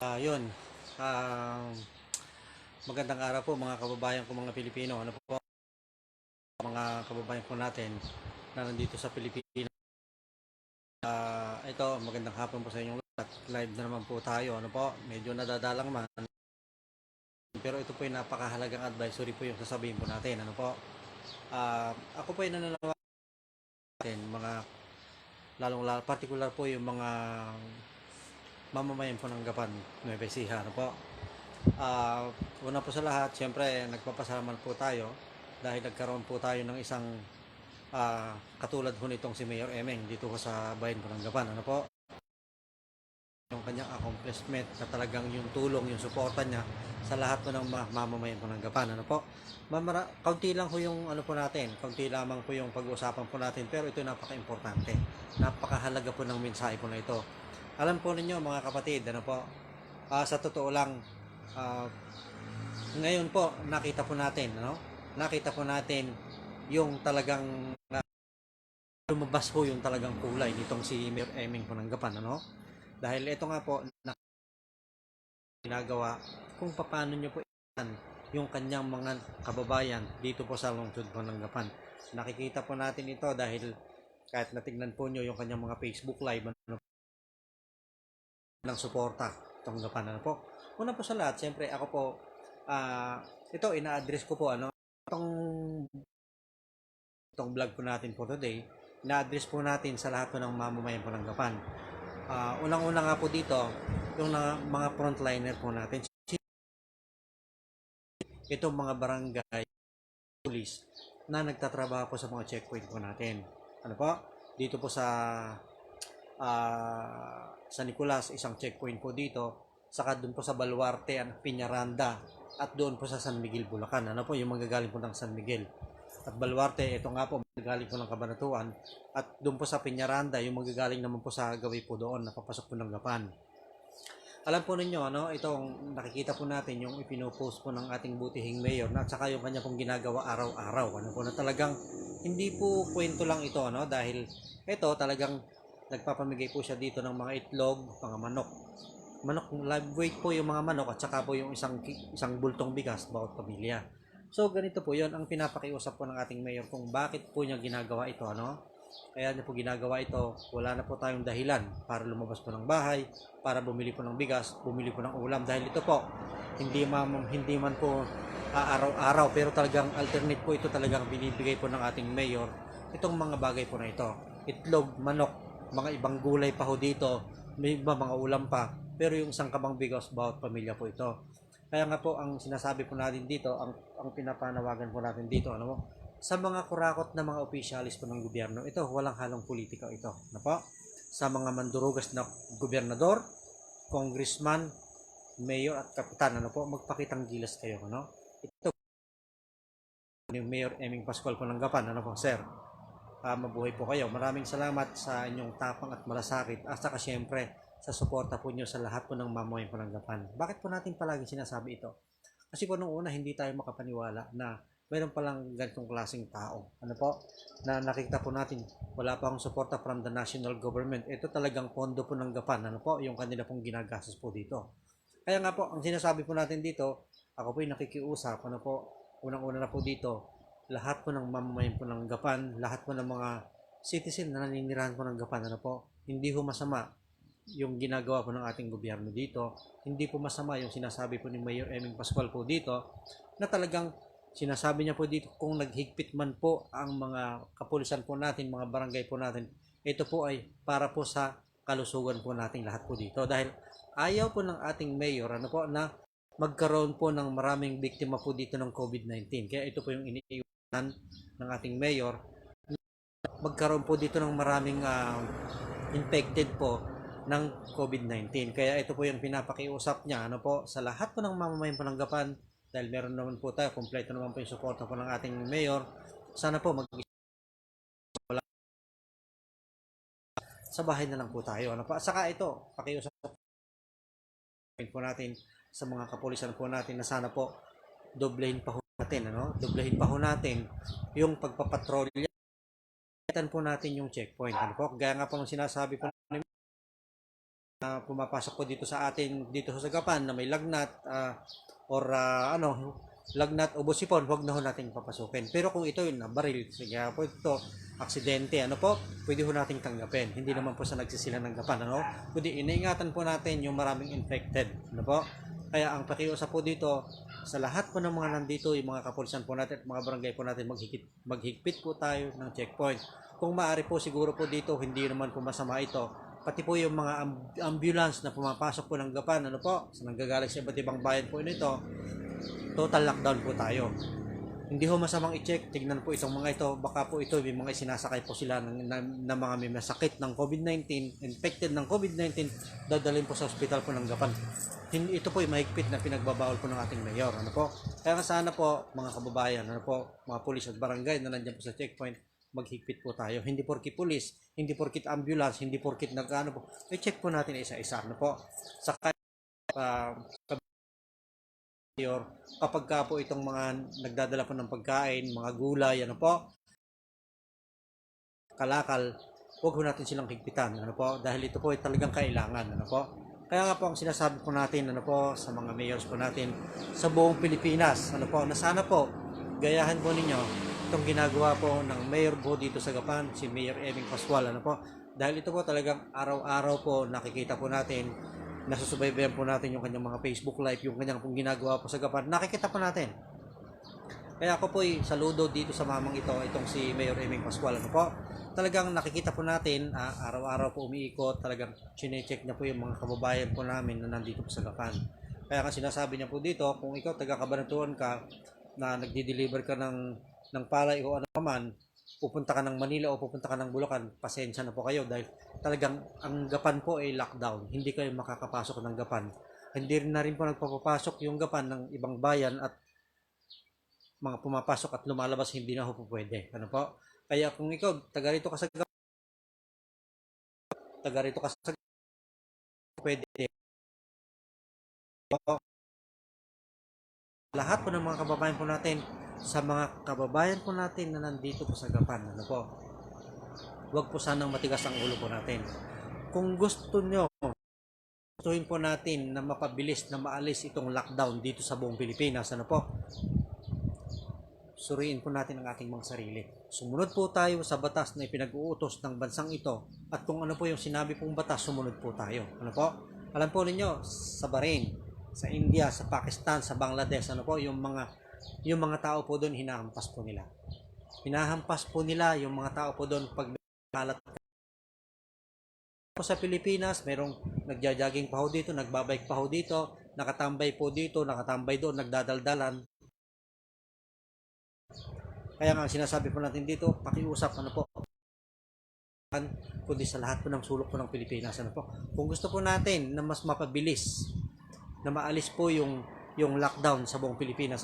Yun, ah, magandang araw po mga kababayan ko mga Pilipino. Ano po mga kababayan po natin na nandito sa Pilipinas. Ito, magandang hapon po sa inyong lahat. Live na naman po tayo. Ano po, medyo nadadalang man. Pero ito po yung napakahalagang advisory po yung sasabihin po natin. Ano po, ako po yung nananawagan mga lalong particular po yung mga mamamayan po ng Gapan, Nueva Ecija. Ano po, una po sa lahat, siyempre nagpapasalamat po tayo dahil nagkaroon po tayo ng isang katulad ho nitong si Mayor Emeng dito ko sa bayan po ng Gapan. Ano po, yung kanyang accomplishment na talagang yung tulong, yung suporta niya sa lahat po ng mamamayan po ng Gapan. Ano po, kaunti lang po yung ano po natin, kaunti lamang po yung pag-uusapan po natin, pero ito napaka-importante, napakahalaga po ng mensahe po na ito. Alam po ninyo mga kapatid, ano po, sa totoo lang, ngayon po nakita po natin, ano? Nakita po natin yung talagang lumabas po yung talagang kulay nitong si Mayor Eming po ng Gapan, ano? Dahil ito nga po na ginagawa kung paano nyo po ilan yung kanyang mga kababayan dito po sa lungsod po ng Gapan. Nakikita po natin ito dahil kahit natignan po nyo yung kanyang mga Facebook live, ano, ng suporta itong Gapan, ano po. Una po sa lahat, siyempre ako po, ito ina-address ko po, ano, itong vlog po natin po today, ina-address po natin sa lahat po ng mamamayan po ng Gapan. Unang-una nga po dito, yung mga frontliner po natin, itong mga barangay police na nagtatrabaho po sa mga checkpoint po natin. Ano po? Dito po sa Nicolas, isang checkpoint po dito, saka doon po sa Baluarte, Piñaranda, at doon po sa San Miguel, Bulacan. Ano po, yung magagaling po ng San Miguel. At Baluarte, ito nga po, magagaling po ng Cabanatuan. At doon po sa Piñaranda, yung magagaling naman po sa Gawi po doon, napapasok po ng Gapan. Alam po ninyo, ano, itong nakikita po natin yung ipinopost po ng ating butihing mayor at saka yung kanya pong ginagawa araw-araw. Ano po na talagang hindi po kwento lang ito, ano, dahil ito talagang nagpapamigay po siya dito ng mga itlog, mga manok. Manok, live weight po yung mga manok at saka po yung isang bultong bigas bawat pamilya. So ganito po 'yon ang pinapakiusap po ng ating mayor kung bakit po niya ginagawa ito, ano? Kaya niya po ginagawa ito, wala na po tayong dahilan para lumabas po ng bahay, para bumili po ng bigas, bumili po ng ulam dahil ito po hindi man po araw-araw pero talagang alternate po ito talagang binibigay po ng ating mayor itong mga bagay po na ito. Itlog, manok, mga ibang gulay pa ho dito, may iba mga ulam pa, pero yung isang kabang bigas bawat pamilya po ito. Kaya nga po ang sinasabi po natin dito, ang pinapanawagan po natin dito, ano mo, sa mga kurakot na mga opisyalis po ng gobyerno, ito walang halong politika ito, ano po? Sa mga mandurugas na gobernador, congressman, mayor at kapitan, ano po, magpakitang gilas kayo, ano? Ito yung Mayor Eming Pascual po ng Gapan, ano po, sir? Mabuhay po kayo. Maraming salamat sa inyong tapang at malasakit at saka syempre sa suporta po nyo sa lahat po ng mamamayan po ng Gapan. Bakit po natin palagi sinasabi ito? Kasi po nung una hindi tayo makapaniwala na mayroon palang ganitong klaseng tao. Ano po? Na nakita po natin wala pa akong suporta from the national government. Ito talagang pondo po ng Gapan. Ano po? Yung kanila pong ginagastos po dito. Kaya nga po, ang sinasabi po natin dito, ako po yung nakikiusap. Ano po? Unang-una na po dito, lahat po ng mamamayan po ng Gapan, lahat po ng mga citizen na naninirahan po ng Gapan, ano po, hindi po masama yung ginagawa po ng ating gobyerno dito. Hindi po masama yung sinasabi po ni Mayor Eming Pascual po dito na talagang sinasabi niya po dito kung naghigpit man po ang mga kapulisan po natin, mga barangay po natin, ito po ay para po sa kalusugan po nating lahat po dito. Dahil ayaw po ng ating mayor, ano po, na magkaroon po ng maraming biktima po dito ng COVID-19. Kaya ito po yung iniiwasan ng ating mayor, magkaroon po dito ng maraming infected po ng COVID-19. Kaya ito po yung pinapakiusap niya, ano po, sa lahat po ng mamamayan po ng Gapan, dahil meron naman po tayo, kompleto naman po yung suporta po ng ating mayor. Sana po sa bahay na lang po tayo. Ano po? Saka ito, pakiusap po natin sa mga kapulisan po natin na sana po doblehin pa ho natin, ano? Doblehin pa ho natin yung pagpapatrolya. Itan po natin yung checkpoint. Ano po? Gaya nga po ng sinasabi po pumapasok po dito sa atin dito sa Sagapan na may lagnat lagnat o busipon, huwag na ho natin papasukin. Pero kung ito yung nabaril, kaya po ito aksidente, pwede ho nating tanggapin. Hindi naman po sa nagsisila ng gapan, kundi iniingatan po natin yung maraming infected, Kaya ang pakiusap po dito sa lahat po ng mga nandito, yung mga kapulisan po natin at mga barangay po natin, maghigpit po tayo ng checkpoint. Kung maaari po siguro po dito, hindi naman po masama ito. Pati po yung mga ambulance na pumapasok po ng Gapan, sa nanggagaling sa iba't ibang bayan po nito, total lockdown po tayo. Hindi ho masamang i-check, tignan po itong mga ito, baka po ito may mga sinasakay po sila ng mga may masakit ng COVID-19, infected ng COVID-19, dadalhin po sa ospital po ng Gapan. Ito po yung mahigpit na pinagbabawal po ng ating mayor, Kaya sana po mga kababayan, mga pulis at barangay na nandiyan po sa checkpoint, maghigpit po tayo. Hindi porkit pulis, hindi porkit ambulance, hindi porkit i-check po natin isa-isa, Saka kapag ka po itong mga nagdadala po ng pagkain, mga gulay, kalakal, huwag po natin silang higpitan, dahil ito po ay talagang kailangan, Kaya nga po ang sinasabi po natin, sa mga mayors po natin sa buong Pilipinas, na sana po gayahan po ninyo itong ginagawa po ng mayor po dito sa Gapan, si Mayor Eming Pascual, dahil ito po talagang araw-araw po nakikita po natin, nasusubaybayan po natin yung kanyang mga Facebook Live, yung kanyang pong ginagawa po sa Gapan, nakikita po natin. Kaya ako po saludo dito sa mamang itong si Mayor Eming Pascual, talagang nakikita po natin, araw-araw po umiikot, talagang chine-check niya po yung mga kababayan po namin na nandito po sa Gapan. Kaya nga sinasabi niya po dito, kung ikaw taga-Cabanatuan ka, na nagdi-deliver ka ng palay o ano man, pupunta ka ng Manila o pupunta ka ng Bulacan, pasensya na po kayo dahil talagang ang Gapan po ay lockdown. Hindi kayo makakapasok ng Gapan. Hindi na rin po nagpapapasok yung Gapan ng ibang bayan at mga pumapasok at lumalabas, hindi na po pwede. Kaya kung ikaw, taga rito ka sa Gapan, pwede. Lahat po ng mga kababayan po natin, sa mga kababayan po natin na nandito po sa Gapan, huwag po sanang matigas ang ulo po natin. Kung gustuhin po natin na mapabilis na maalis itong lockdown dito sa buong Pilipinas, suriin po natin ang ating mga sarili. Sumunod po tayo sa batas na ipinag-uutos ng bansang ito at kung ano po yung sinabi pong batas, sumunod po tayo. Alam po ninyo, sa Bahrain, sa India, sa Pakistan, sa Bangladesh, yung mga tao po doon, hinahampas po nila. Hinahampas po nila yung mga tao po doon pag kalat. Sa Pilipinas, merong nagja-jogging pa ho dito, nagbabike pa ho dito, nakatambay po dito, nakatambay doon, nagdadaldalan. Kaya nga sinasabi po natin dito, pakiusap kundi sa lahat po ng sulok po ng Pilipinas, Kung gusto po natin na mas mapabilis, na maalis po yung lockdown sa buong Pilipinas,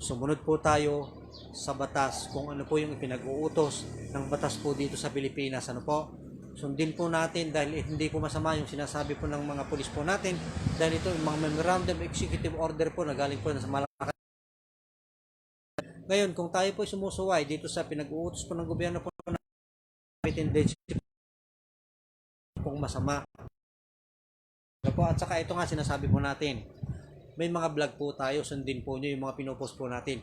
sumunod po tayo sa batas kung ano po yung ipinag-uutos ng batas po dito sa Pilipinas, sundin po natin dahil hindi po masama yung sinasabi po ng mga pulis po natin dahil ito yung mga memorandum executive order po na galing po sa Malacanang. Ngayon, kung tayo po sumusuway dito sa pinag-uutos po ng gobyerno po na tendency pong masama. At saka ito nga sinasabi po natin, may mga vlog po tayo, sundin po nyo yung mga pinupost po natin.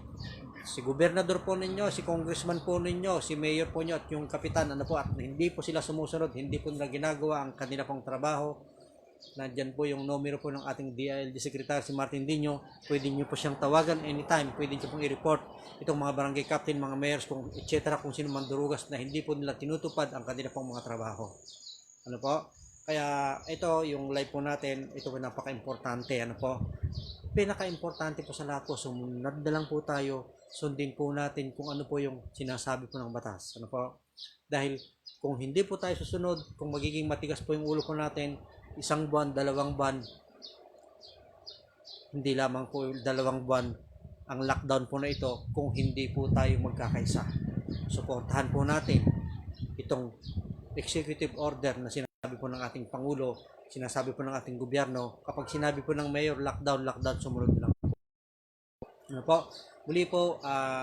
Si gobernador po ninyo, si congressman po ninyo, si mayor po nyo at yung kapitan, at hindi po sila sumusunod, hindi po nila ginagawa ang kanila pong trabaho. Nandyan po yung numero po ng ating DILG Secretary, si Martin Dino. Pwede nyo po siyang tawagan anytime, pwede nyo pong i-report itong mga barangay captain, mga mayors, etc. kung sino man durugas na hindi po nila tinutupad ang kanila pong mga trabaho. Kaya ito yung live po natin, ito po napaka-importante, pinaka-importante po sa lahat po, sumunod na lang po tayo, sundin po natin kung ano po yung sinasabi po ng batas, dahil kung hindi po tayo susunod, kung magiging matigas po yung ulo po natin, 1 buwan, 2 buwan, hindi lamang po 2 buwan ang lockdown po na ito kung hindi po tayo magkakaisa. Suportahan po natin itong executive order na sinasabi po ng ating Pangulo, sinasabi po ng ating gobyerno. Kapag sinabi po ng mayor, lockdown, sumunod lang. Muli po,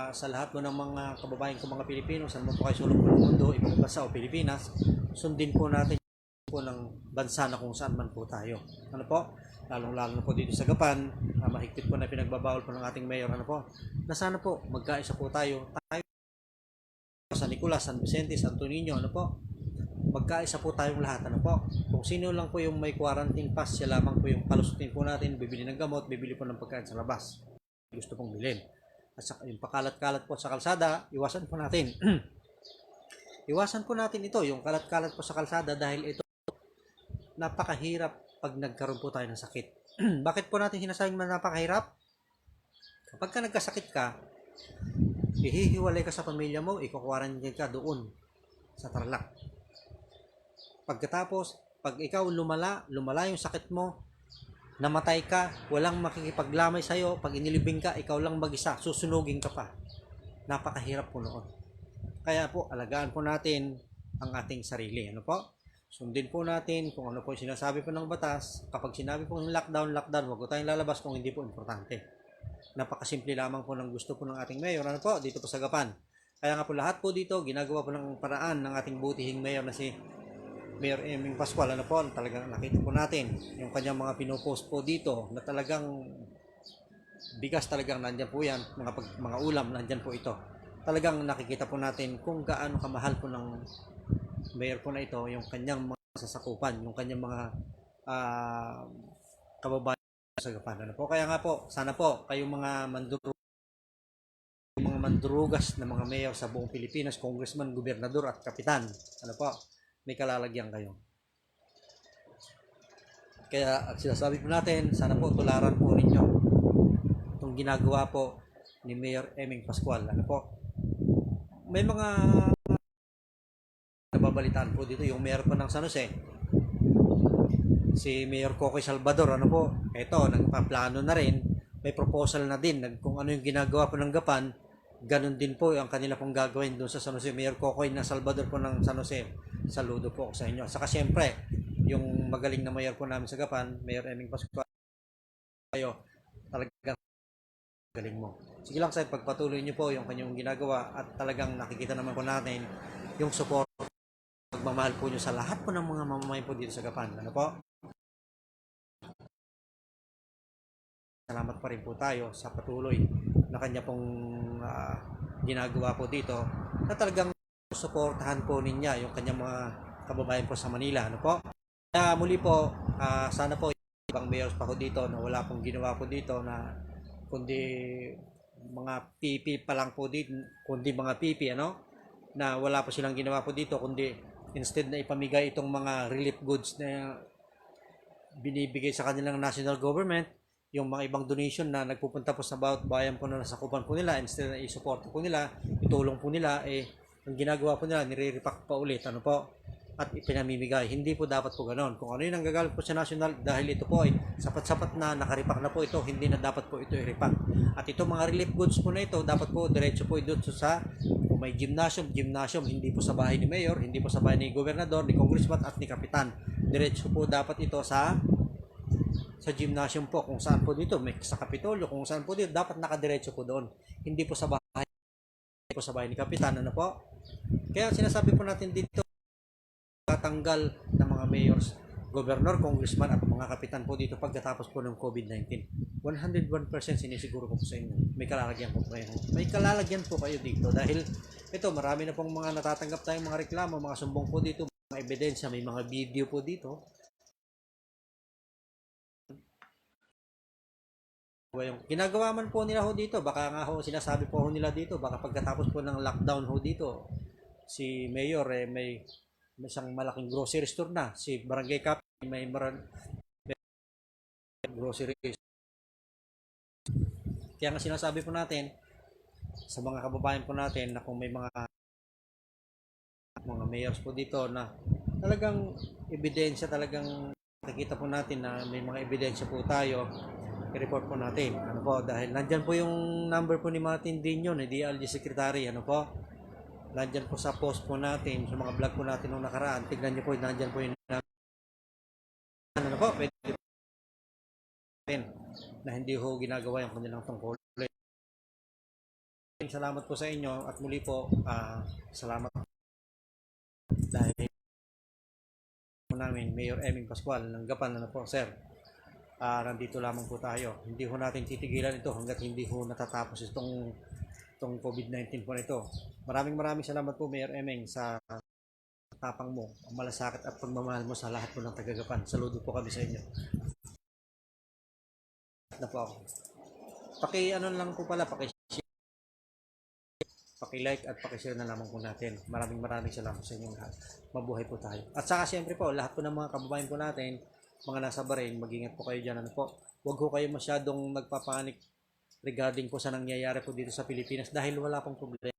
sa lahat po ng mga kababayan ko mga Pilipino, saan mo po kayo sulok po ng mundo, ibang bansa o Pilipinas, sundin po natin po ng bansa na kung saan man po tayo. Ano po? Lalong-lalo na po dito sa Gapan, mahigpit po na pinagbabawal po ng ating mayor. Ano po? Na sana po magkaisa po tayo. San Nicolas, San Vicente, Santo Niño, ano po? Magkaisa po tayong lahat, ano po? Kung sino lang po yung may quarantine pass, siya lamang po yung kalusutin po natin, bibili ng gamot, bibili po ng pagkain sa labas. Gusto pong bilhin. At saka yung pakalat-kalat po sa kalsada, iwasan po natin. Iwasan po natin ito, yung kalat-kalat po sa kalsada dahil ito napakahirap pag nagkaroon po tayo ng sakit. Bakit po natin sinasabing napakahirap? Kapag ka nagkasakit ka, ihihiwalay ka sa pamilya mo, iko-quarantine ka doon sa Tarlac. Pagkatapos, pag ikaw lumala yung sakit mo, namatay ka, walang makikipaglamay sa'yo, pag inilibing ka, ikaw lang mag-isa, susunugin ka pa. Napakahirap po noon. Kaya po, alagaan po natin ang ating sarili. Ano po? Sundin po natin kung ano po yung sinasabi po ng batas. Kapag sinabi po ng lockdown, huwag po tayong lalabas kung hindi po importante. Napakasimple lamang po ng gusto po ng ating mayor. Ano po? Dito po sa Gapan. Kaya nga po lahat po dito, ginagawa po ng paraan ng ating butihing mayor na si Mayor Eming Pascual. Ano po? Talagang nakita po natin yung kanyang mga pinopost po dito na talagang bigas talagang nandyan po yan. Mga ulam, nandyan po ito. Talagang nakikita po natin kung gaano kamahal po ng mayor po na ito yung kanyang mga sasakupan, yung kanyang mga kababayan sa Gapan. Ano po? Kaya nga po, sana po kayong mga mandurugas na mga mayor sa buong Pilipinas, congressman, gobernador at kapitan. Ano po? May kalalagyan kayo. Kaya at sinasabi po natin, sana po tularan po ninyo itong ginagawa po ni Mayor Eming Pascual. Ano po? May mga nababalitaan po dito yung mayor po ng San Jose, si Mayor Cocoy Salvador. Ano po? Ito, nagpaplano na rin, may proposal na din kung ano yung ginagawa po ng Gapan, ganun din po ang kanila pong gagawin doon sa San Jose. Mayor Cocoy na Salvador po ng San Jose, saludo po sa inyo. Saka siyempre yung magaling na mayor po namin sa Gapan, Mayor Eming Pascual, kayo talagang galing mo. Sige lang sir, pagpatuloy niyo po yung kanyang ginagawa at talagang nakikita naman po natin yung support, pagmamahal po niyo sa lahat po ng mga mamamayan po dito sa Gapan. Ano po? Salamat pa rin po tayo sa patuloy na kanya pong ginagawa po dito na talagang suportahan po niya yung kanyang mga kababayan po sa Manila. Ano po? Kaya muli po, sana po ibang mayors pa po dito na wala pong ginawa po dito na kundi mga PP pa lang po dito, kundi mga PP ano, na wala po silang ginawa po dito kundi instead na ipamigay itong mga relief goods na binibigay sa kanilang national government, yung mga ibang donation na nagpupunta po sa bawat bayan po na nasakupan po nila, instead na i-support po nila, itulong po nila, ang ginagawa po nila, nire-repack pa ulit, ano po, at ipinamimigay. Hindi po dapat po ganoon. Kung ano yung nanggagaling po sa national, dahil ito po ay sapat-sapat na nakaripak na po ito, hindi na dapat po ito i-repack. At itong mga relief goods po na ito, dapat po diretso po ito sa, kung may gymnasium, hindi po sa bahay ni mayor, hindi po sa bahay ni gobernador, ni congressman at ni kapitan. Diretso po dapat ito sa gymnasium po, kung saan po dito, may sa Kapitolyo, kung saan po dito, dapat nakadiretso po doon. Hindi po sa bahay ni kapitan, ano po? Kaya sinasabi po natin dito, tatanggal ng mga mayors, gobernador, congressman at mga kapitan po dito pagkatapos po ng COVID-19. 101% sinisiguro ko po sa inyo. May kalalagyan po kayo. May kalalagyan po kayo dito dahil ito, marami na pong mga natatanggap tayong mga reklamo, mga sumbong po dito, mga ebidensya, may mga video po dito. Yung ginagawa man po nila ho dito, baka nga ho sinasabi po ho nila dito, baka pagkatapos po ng lockdown ho dito, si Mayor may isang malaking grocery store na, si Barangay Captain may grocery. Kaya nga sinasabi po natin sa mga kababayan po natin na kung may mga mayors po dito na talagang ebidensya, talagang nakikita po natin na may mga ebidensya po tayo, i-report po natin. Ano po, dahil nandyan po yung number po ni Martin Dino, ni DLG Secretary. Ano po, nandyan po sa post po natin, sa mga vlog po natin nung nakaraan. Tignan nyo po, nandyan po yung ano po, pwede na hindi ho ginagawa yung kanilang tungkol. Salamat po sa inyo at muli po, salamat dahil namin, Mayor Eming Pascual ng Gapan. Ano po, sir? Nandito lamang po tayo. Hindi ho natin titigilan ito hanggat hindi ho natatapos itong COVID-19 po na ito. Maraming salamat po, Mayor Eming, sa tapang mo, ang malasakit at pagmamahal mo sa lahat po ng taga-Gapan. Saludo po kami sa inyo. Na po ako. Ano lang po pala, paki-like at paki-share na lamang po natin. Maraming salamat sa inyong lahat. Mabuhay po tayo. At saka siyempre po, lahat po ng mga kababayan po natin, mga nasa Bahrain, mag-ingat po kayo dyan. Ano po? Huwag po kayo masyadong nagpapanik regarding po sa nangyayari po dito sa Pilipinas dahil wala pong problema.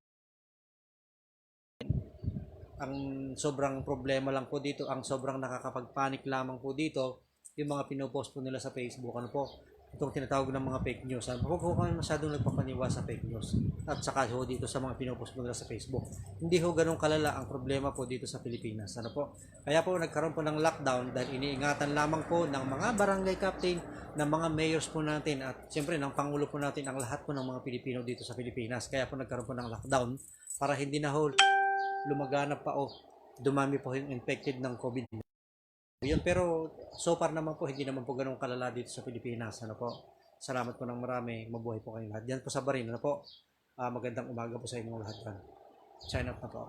Ang sobrang problema lang po dito, ang sobrang nakakapagpanik lamang po dito, yung mga pinopost po nila sa Facebook. Ano po? Itong tinatawag ng mga fake news. Huwag po kayo masyadong nagpapaniwa sa fake news. At saka ho dito sa mga pinopost po nila sa Facebook. Hindi ho ganun kalala ang problema po dito sa Pilipinas. Ano po? Kaya po nagkaroon po ng lockdown dahil iniingatan lamang po ng mga barangay captain, ng mga mayors po natin at siyempre ng Pangulo po natin ang lahat po ng mga Pilipino dito sa Pilipinas. Kaya po nagkaroon po ng lockdown para hindi na ho lumaganap pa o dumami po yung infected ng COVID. Yun, pero so far naman po, hindi naman po ganun kalala dito sa Pilipinas. Ano po? Salamat po ng marami. Mabuhay po kayong lahat. Diyan po sa Bahrain. Ano po? Magandang umaga po sa inyong lahat. Sign up na po.